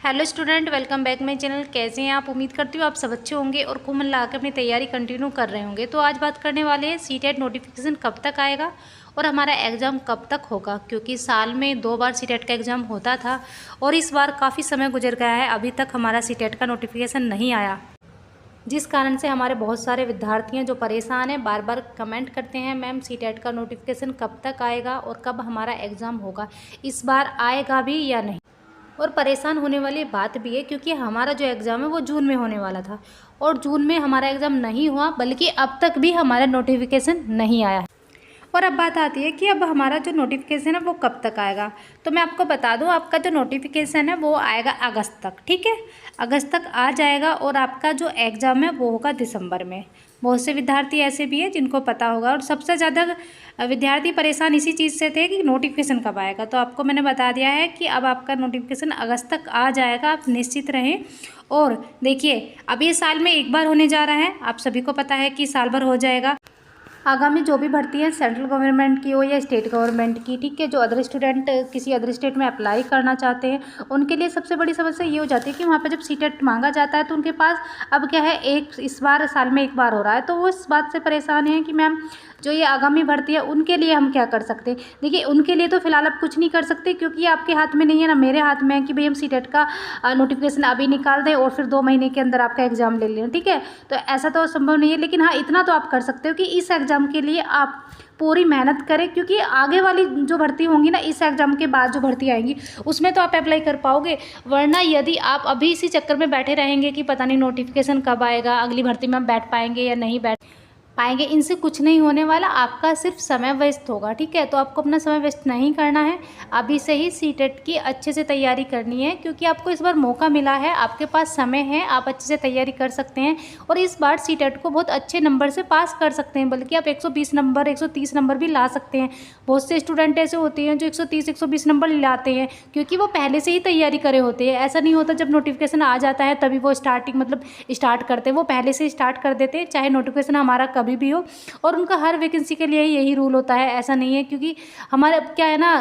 Hello student, welcome back my channel. कैसे हैं आप? उम्मीद करती हूँ आप सब अच्छे होंगे और खूब मन लगा के अपनी तैयारी कंटिन्यू कर रहे होंगे। तो आज बात करने वाले हैं सीटेट नोटिफिकेशन कब तक आएगा और हमारा एग्ज़ाम कब तक होगा, क्योंकि साल में 2 बार सीटेट का एग्ज़ाम होता था और इस बार काफ़ी समय गुजर गया है, अभी तक हमारा सीटेट का नोटिफिकेशन नहीं आया, जिस कारण से हमारे बहुत सारे विद्यार्थी हैं जो परेशान हैं, बार बार कमेंट करते हैं मैम सीटेट का नोटिफिकेशन कब तक आएगा और कब हमारा एग्ज़ाम होगा, इस बार आएगा भी या नहीं। और परेशान होने वाली बात भी है क्योंकि हमारा जो एग्ज़ाम है वो जून में होने वाला था और जून में हमारा एग्ज़ाम नहीं हुआ, बल्कि अब तक भी हमारा नोटिफिकेशन नहीं आया है। और अब बात आती है कि अब हमारा जो नोटिफिकेशन है वो कब तक आएगा। तो मैं आपको बता दूं, आपका जो नोटिफिकेशन है वो आएगा अगस्त तक, ठीक है। अगस्त तक आ जाएगा और आपका जो एग्ज़ाम है वो होगा दिसंबर में। बहुत से विद्यार्थी ऐसे भी हैं जिनको पता होगा, और सबसे ज़्यादा विद्यार्थी परेशान इसी चीज़ से थे कि नोटिफिकेशन कब आएगा। तो आपको मैंने बता दिया है कि अब आपका नोटिफिकेशन अगस्त तक आ जाएगा, आप निश्चित रहें। और देखिए, अब ये साल में एक बार होने जा रहा है, आप सभी को पता है कि साल भर हो जाएगा। आगामी जो भी भर्ती है सेंट्रल गवर्नमेंट की हो या स्टेट गवर्नमेंट की, ठीक है, जो अदर स्टूडेंट किसी अदर स्टेट में अप्लाई करना चाहते हैं उनके लिए सबसे बड़ी समस्या ये हो जाती है कि वहाँ पे जब सीटेट मांगा जाता है तो उनके पास अब क्या है, इस बार साल में एक बार हो रहा है, तो वो इस बात से परेशान है कि मैम जो ये आगामी भर्ती है उनके लिए हम क्या कर सकते हैं। देखिए, उनके लिए तो फिलहाल आप कुछ नहीं कर सकते क्योंकि ये आपके हाथ में नहीं है, ना मेरे हाथ में है कि भाई हम सीटेट का नोटिफिकेशन अभी निकाल दें और फिर 2 महीने के अंदर आपका एग्ज़ाम ले लें, ठीक है। तो ऐसा तो संभव नहीं है, लेकिन हाँ इतना तो आप कर सकते हो कि इस एग्ज़ाम के लिए आप पूरी मेहनत करें, क्योंकि आगे वाली जो भर्ती होंगी ना, इस एग्ज़ाम के बाद जो भर्ती आएंगी उसमें तो आप अप्लाई कर पाओगे। वरना यदि आप अभी इसी चक्कर में बैठे रहेंगे कि पता नहीं नोटिफिकेशन कब आएगा, अगली भर्ती में हम बैठ पाएंगे या नहीं बैठ पाएंगे, इनसे कुछ नहीं होने वाला, आपका सिर्फ समय वेस्ट होगा, ठीक है। तो आपको अपना समय वेस्ट नहीं करना है, अभी से ही सीटेट की अच्छे से तैयारी करनी है, क्योंकि आपको इस बार मौका मिला है, आपके पास समय है, आप अच्छे से तैयारी कर सकते हैं और इस बार सीटेट को बहुत अच्छे नंबर से पास कर सकते हैं, बल्कि आप 120 नंबर 130 नंबर भी ला सकते हैं। बहुत से स्टूडेंट ऐसे होते हैं जो 130 120 नंबर लाते हैं क्योंकि वो पहले से ही तैयारी करे होते हैं। ऐसा नहीं होता जब नोटिफिकेशन आ जाता है तभी वो स्टार्ट करते हैं, वो पहले से स्टार्ट कर देते हैं, चाहे नोटिफिकेशन हमारा कभी भी हो। और उनका हर वैकेंसी के लिए यही रूल होता है, ऐसा नहीं है, क्योंकि हमारा क्या है ना,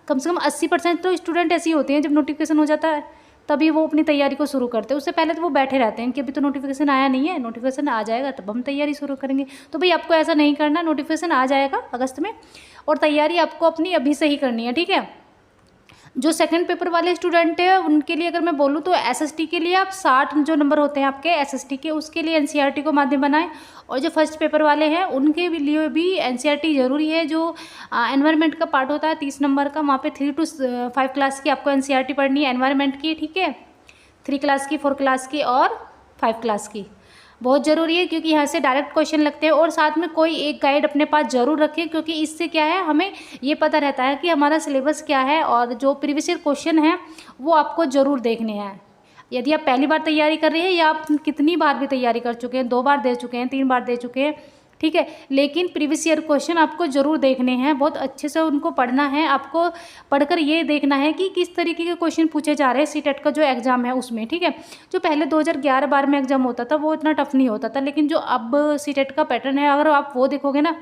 कम से कम 80% तो स्टूडेंट ऐसे ही होते हैं जब नोटिफिकेशन हो जाता है तभी वो अपनी तैयारी को शुरू करते हैं। उससे पहले तो वो बैठे रहते हैं कि अभी तो नोटिफिकेशन आया नहीं है, नोटिफिकेशन आ जाएगा तब हम तैयारी शुरू करेंगे। तो भाई आपको ऐसा नहीं करना, नोटिफिकेशन आ जाएगा अगस्त में और तैयारी आपको अपनी अभी से ही करनी है, ठीक है। जो सेकंड पेपर वाले स्टूडेंट हैं उनके लिए अगर मैं बोलूँ तो एसएसटी के लिए आप 60 जो नंबर होते हैं आपके एसएसटी के, उसके लिए एनसीईआरटी को माध्यम बनाएं। और जो फर्स्ट पेपर वाले हैं उनके लिए भी एनसीईआरटी ज़रूरी है। जो एनवायरनमेंट का पार्ट होता है 30 नंबर का, वहाँ पे 3 to 5 क्लास की आपको एनसीईआरटी पढ़नी है एनवायरनमेंट की, ठीक है। 3 क्लास की, 4 क्लास की और 5 क्लास की बहुत ज़रूरी है, क्योंकि यहाँ से डायरेक्ट क्वेश्चन लगते हैं। और साथ में कोई एक गाइड अपने पास ज़रूर रखें, क्योंकि इससे क्या है, हमें ये पता रहता है कि हमारा सिलेबस क्या है और जो प्रीवियस ईयर क्वेश्चन है वो आपको ज़रूर देखने हैं। यदि आप पहली बार तैयारी कर रहे हैं या आप कितनी बार भी तैयारी कर चुके हैं, 2 बार दे चुके हैं, 3 बार दे चुके हैं, ठीक है, लेकिन प्रीवियस ईयर क्वेश्चन आपको ज़रूर देखने हैं, बहुत अच्छे से उनको पढ़ना है। आपको पढ़कर ये देखना है कि किस तरीके के क्वेश्चन पूछे जा रहे हैं सीटेट का जो एग्ज़ाम है उसमें, ठीक है। जो पहले 2011-12 में एग्ज़ाम होता था वो इतना टफ नहीं होता था, लेकिन जो अब सीटेट का पैटर्न है अगर आप वो देखोगे ना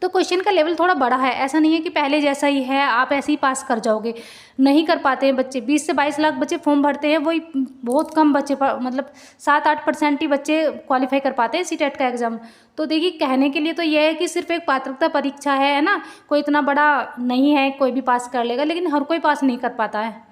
तो क्वेश्चन का लेवल थोड़ा बड़ा है। ऐसा नहीं है कि पहले जैसा ही है आप ऐसे ही पास कर जाओगे, नहीं कर पाते हैं बच्चे। 20 से 22 लाख बच्चे फॉर्म भरते हैं, वही बहुत कम बच्चे, मतलब 7-8% ही बच्चे क्वालिफाई कर पाते हैं सीटेट का एग्ज़ाम। तो देखिए, कहने के लिए तो यह है कि सिर्फ एक पात्रता परीक्षा है ना, कोई इतना बड़ा नहीं है, कोई भी पास कर लेगा, लेकिन हर कोई पास नहीं कर पाता है।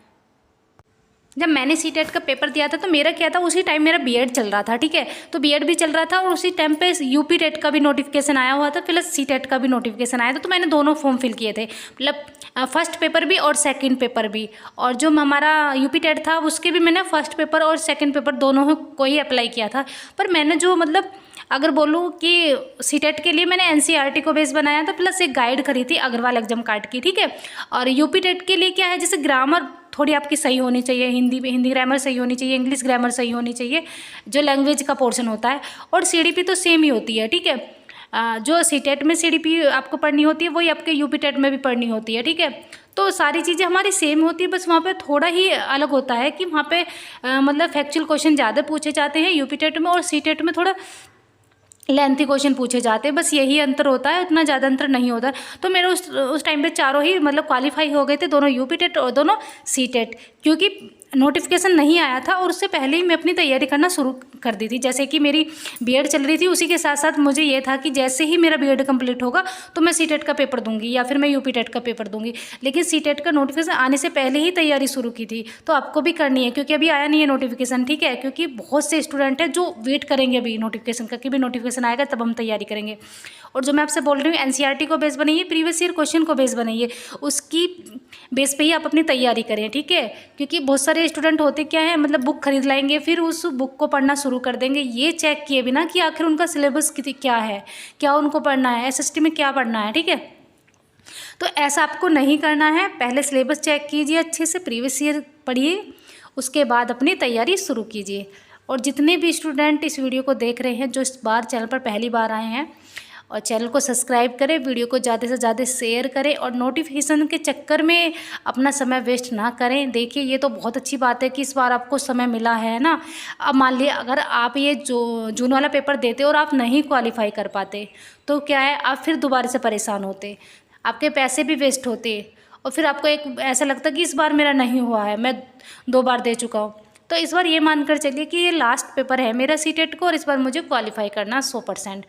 जब मैंने सीटेट का पेपर दिया था तो मेरा क्या था, उसी टाइम मेरा बीएड चल रहा था, ठीक है। तो बीएड भी चल रहा था और उसी टाइम पे यूपी टेट का भी नोटिफिकेशन आया हुआ था, प्लस सीटेट का भी नोटिफिकेशन आया था। तो मैंने दोनों फॉर्म फिल किए थे, मतलब फर्स्ट पेपर भी और सेकंड पेपर भी। और जो हमारा यूपी टेट था उसके भी मैंने फर्स्ट पेपर और सेकंड पेपर दोनों को ही अप्लाई किया था। पर मैंने जो मतलब अगर बोलूँ कि सीटेट के लिए मैंने एनसीईआरटी को बेस बनाया था, प्लस एक गाइड करी थी अग्रवाल एग्जाम कार्ड की, ठीक है। और यूपी टेट के लिए क्या है, जैसे ग्रामर थोड़ी आपकी सही होनी चाहिए, हिंदी ग्रामर सही होनी चाहिए, इंग्लिश ग्रामर सही होनी चाहिए, जो लैंग्वेज का पोर्शन होता है। और सीडीपी तो सेम ही होती है, ठीक है। जो सीटेट में सीडीपी आपको पढ़नी होती है वही आपके यूपी टेट में भी पढ़नी होती है, ठीक है। तो सारी चीज़ें हमारी सेम होती है, बस वहाँ पे थोड़ा ही अलग होता है कि वहाँ पे मतलब फैक्चुअल क्वेश्चन ज़्यादा पूछे जाते हैं यूपी टेट में, और सीटेट में थोड़ा लेंथी क्वेश्चन पूछे जाते हैं, बस यही अंतर होता है, उतना ज़्यादा अंतर नहीं होता। तो मेरे उस टाइम पे चारों ही मतलब क्वालिफाई हो गए थे, दोनों यूपी टेट और दोनों सी टेट, क्योंकि नोटिफिकेशन नहीं आया था और उससे पहले ही मैं अपनी तैयारी करना शुरू कर दी थी। जैसे कि मेरी बीएड चल रही थी, उसी के साथ साथ मुझे ये था कि जैसे ही मेरा बीएड कंप्लीट होगा तो मैं सीटेट का पेपर दूंगी या फिर मैं यूपी टेट का पेपर दूंगी। लेकिन सीटेट का नोटिफिकेशन आने से पहले ही तैयारी शुरू की थी। तो आपको भी करनी है, क्योंकि अभी आया नहीं है नोटिफिकेशन, ठीक है। क्योंकि बहुत से स्टूडेंट हैं जो वेट करेंगे अभी नोटिफिकेशन का, कि भी नोटिफिकेशन आएगा तब हम तैयारी करेंगे। और जो मैं आपसे बोल रही हूँ एनसीईआरटी को बेस बनाइए, प्रीवियस ईयर क्वेश्चन को बेस बनाइए, उसकी बेस पे ही आप अपनी तैयारी करें, ठीक है। क्योंकि बहुत सारे स्टूडेंट होते क्या है, मतलब बुक खरीद लाएंगे, फिर उस बुक को पढ़ना शुरू कर देंगे ये चेक किए बिना कि आखिर उनका सिलेबस क्या है, क्या उनको पढ़ना है, एसएसटी में क्या पढ़ना है, ठीक है। तो ऐसा आपको नहीं करना है। पहले सिलेबस चेक कीजिए अच्छे से, प्रीवियस ईयर पढ़िए, उसके बाद अपनी तैयारी शुरू कीजिए। और जितने भी स्टूडेंट इस वीडियो को देख रहे हैं, जो इस बार चैनल पर पहली बार आए हैं, और चैनल को सब्सक्राइब करें, वीडियो को ज़्यादा से ज़्यादा शेयर करें और नोटिफिकेशन के चक्कर में अपना समय वेस्ट ना करें। देखिए ये तो बहुत अच्छी बात है कि इस बार आपको समय मिला है ना। अब मान लिया अगर आप ये जो जून वाला पेपर देते और आप नहीं क्वालिफाई कर पाते तो क्या है, आप फिर दोबारा से परेशान होते, आपके पैसे भी वेस्ट होते और फिर आपको एक ऐसा लगता कि इस बार मेरा नहीं हुआ है, मैं 2 बार दे चुका हूँ। तो इस बार ये मानकर चलिए कि ये लास्ट पेपर है मेरा सीटेट को और इस बार मुझे क्वालिफाई करना 100%।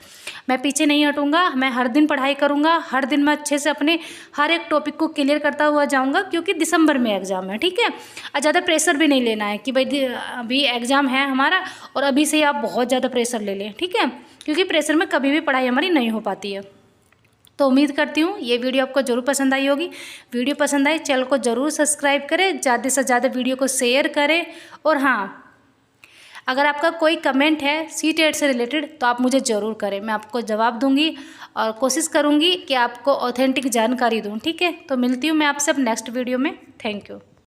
मैं पीछे नहीं हटूंगा, मैं हर दिन पढ़ाई करूंगा, हर दिन मैं अच्छे से अपने हर एक टॉपिक को क्लियर करता हुआ जाऊंगा, क्योंकि दिसंबर में एग्ज़ाम है, ठीक है। और ज़्यादा प्रेशर भी नहीं लेना है कि भाई अभी एग्ज़ाम है हमारा और अभी से आप बहुत ज़्यादा प्रेशर ले लें, ठीक है। क्योंकि प्रेशर में कभी भी पढ़ाई हमारी नहीं हो पाती है। तो उम्मीद करती हूँ ये वीडियो आपको ज़रूर पसंद आई होगी। वीडियो पसंद आई चैनल को ज़रूर सब्सक्राइब करें, ज़्यादा से ज़्यादा वीडियो को शेयर करें। और हाँ, अगर आपका कोई कमेंट है सीटेट से रिलेटेड तो आप मुझे ज़रूर करें, मैं आपको जवाब दूंगी और कोशिश करूँगी कि आपको ऑथेंटिक जानकारी दूँ, ठीक है। तो मिलती हूँ मैं आपसे अब नेक्स्ट वीडियो में। Thank you.